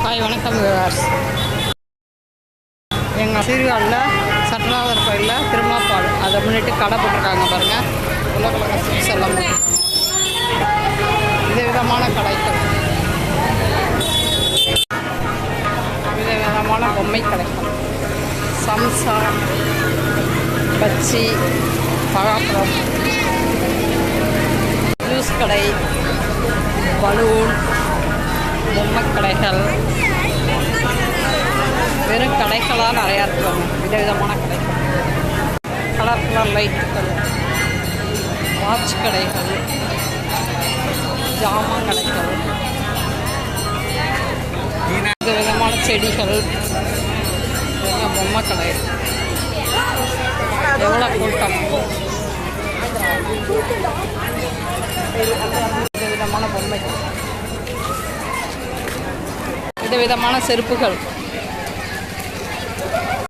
Hi வணக்கம் viewers. எங்கள் சீர்காழில் சட்டநாதர் கோயிலில் திருமாப்பாடு அதை முன்னிட்டு கடை போட்டிருக்காங்க பாருங்கள். உலக ஸ்வீட்ஸ் எல்லாம் விதவிதமான கடைகள், விதவிதமான பொம்மை கடைகள், சம்சா, பச்சி, பழாப்பழம், ஜூஸ் கடை, பலூன், பொம்மை கடைகள், வெறும் கடைகளாக நிறையா இருக்காங்க. விதவிதமான கடைகள், கலர் கலர் லைட்டுகள், வாட்ச் கடைகள், ஜாமான் கடைகள், விதவிதமான செடிகள், பொம்மை கடை. எவ்வளோ கூட்டம்! விதவிதமான பொம்மைகள், விதவிதமான செருப்புகள்,